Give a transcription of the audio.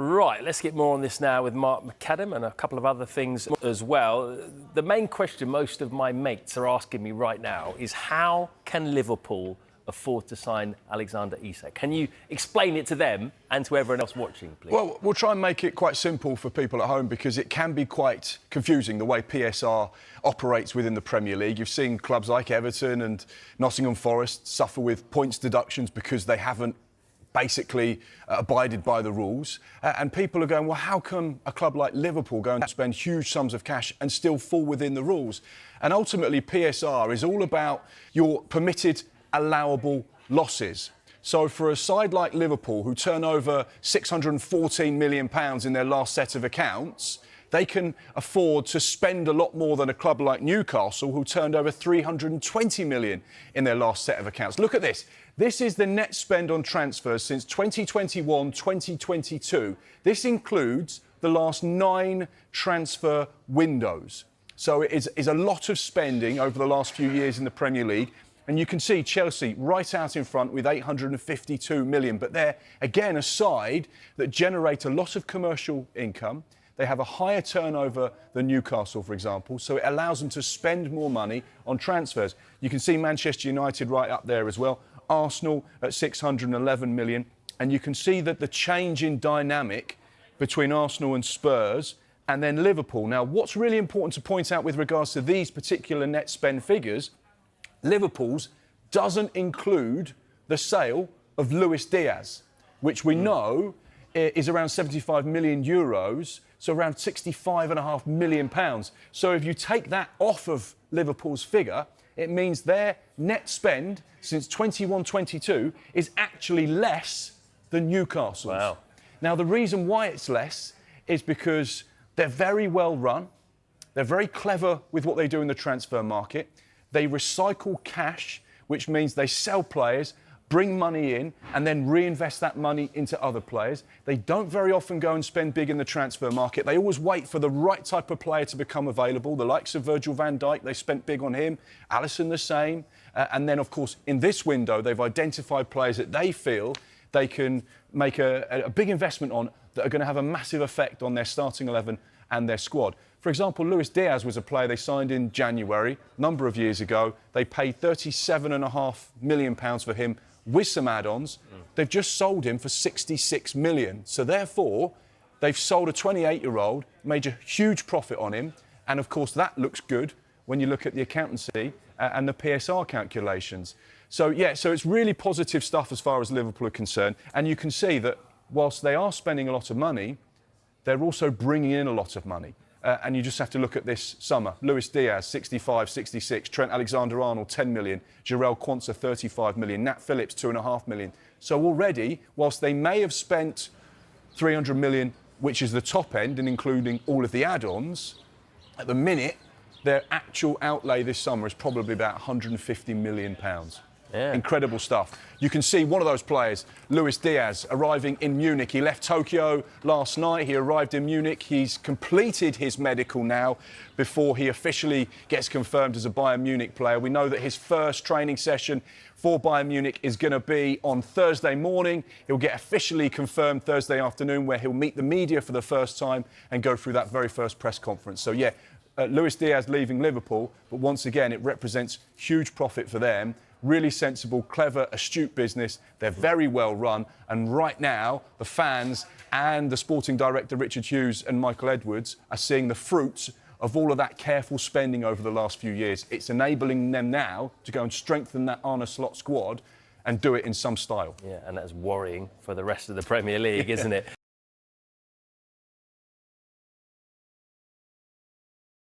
Right, let's get more on this now with Mark McAdam and a couple of other things as well. The main question most of my mates are asking me right now is how can Liverpool afford to sign Alexander Isak? Can you explain it to them and to everyone else watching, please? Well, we'll try and make it quite simple for people at home because it can be quite confusing the way PSR operates within the Premier League. You've seen clubs like Everton and Nottingham Forest suffer with points deductions because they haven't basically abided by the rules. And people are going, well, how can a club like Liverpool go and spend huge sums of cash and still fall within the rules? And ultimately, PSR is all about your permitted allowable losses. So for a side like Liverpool, who turn over £614 million in their last set of accounts, they can afford to spend a lot more than a club like Newcastle, who turned over £320 million in their last set of accounts. Look at this. This is the net spend on transfers since 2021-2022. This includes the last 9 transfer windows. So it is a lot of spending over the last few years in the Premier League. And you can see Chelsea right out in front with 852 million. But they're, again, a side that generate a lot of commercial income. They have a higher turnover than Newcastle, for example, so it allows them to spend more money on transfers. You can see Manchester United right up there as well, Arsenal at 611 million, and you can see that the change in dynamic between Arsenal and Spurs and then Liverpool. Now, what's really important to point out with regards to these particular net spend figures, Liverpool's doesn't include the sale of Luis Diaz, which we know is around 75 million euros, so around 65.5 million pounds. So if you take that off of Liverpool's figure, it means their net spend since 21-22 is actually less than Newcastle's. Wow. Now, the reason why it's less is because they're very well run. They're very clever with what they do in the transfer market. They recycle cash, which means they sell players, bring money in, and then reinvest that money into other players. They don't very often go and spend big in the transfer market. They always wait for the right type of player to become available. The likes of Virgil van Dijk, they spent big on him. Alisson the same. And then, of course, in this window, they've identified players that they feel they can make a big investment on that are going to have a massive effect on their starting 11 and their squad. For example, Luis Diaz was a player they signed in January, a number of years ago. They paid £37.5 million for him with some add-ons. They've just sold him for 66 million. So therefore, they've sold a 28-year-old, made a huge profit on him. And of course, that looks good when you look at the accountancy and the PSR calculations. So yeah, so it's really positive stuff as far as Liverpool are concerned. And you can see that whilst they are spending a lot of money, they're also bringing in a lot of money. And you just have to look at this summer. Luis Diaz, 65, 66. Trent Alexander-Arnold, 10 million. Jarell Quansah, 35 million. Nat Phillips, 2.5 million. So already, whilst they may have spent 300 million, which is the top end, and including all of the add-ons, at the minute, their actual outlay this summer is probably about £150 million. Yeah. Incredible stuff. You can see one of those players, Luis Diaz, arriving in Munich. He left Tokyo last night. He arrived in Munich. He's completed his medical now before he officially gets confirmed as a Bayern Munich player. We know that his first training session for Bayern Munich is going to be on Thursday morning. He'll get officially confirmed Thursday afternoon, where he'll meet the media for the first time and go through that very first press conference. So, yeah, Luis Diaz leaving Liverpool, but once again, it represents huge profit for them. Really sensible, clever, astute business. They're very well run. And right now, the fans and the sporting director, Richard Hughes and Michael Edwards, are seeing the fruits of all of that careful spending over the last few years. It's enabling them now to go and strengthen that Arne Slot squad and do it in some style. Yeah, and that's worrying for the rest of the Premier League, isn't it?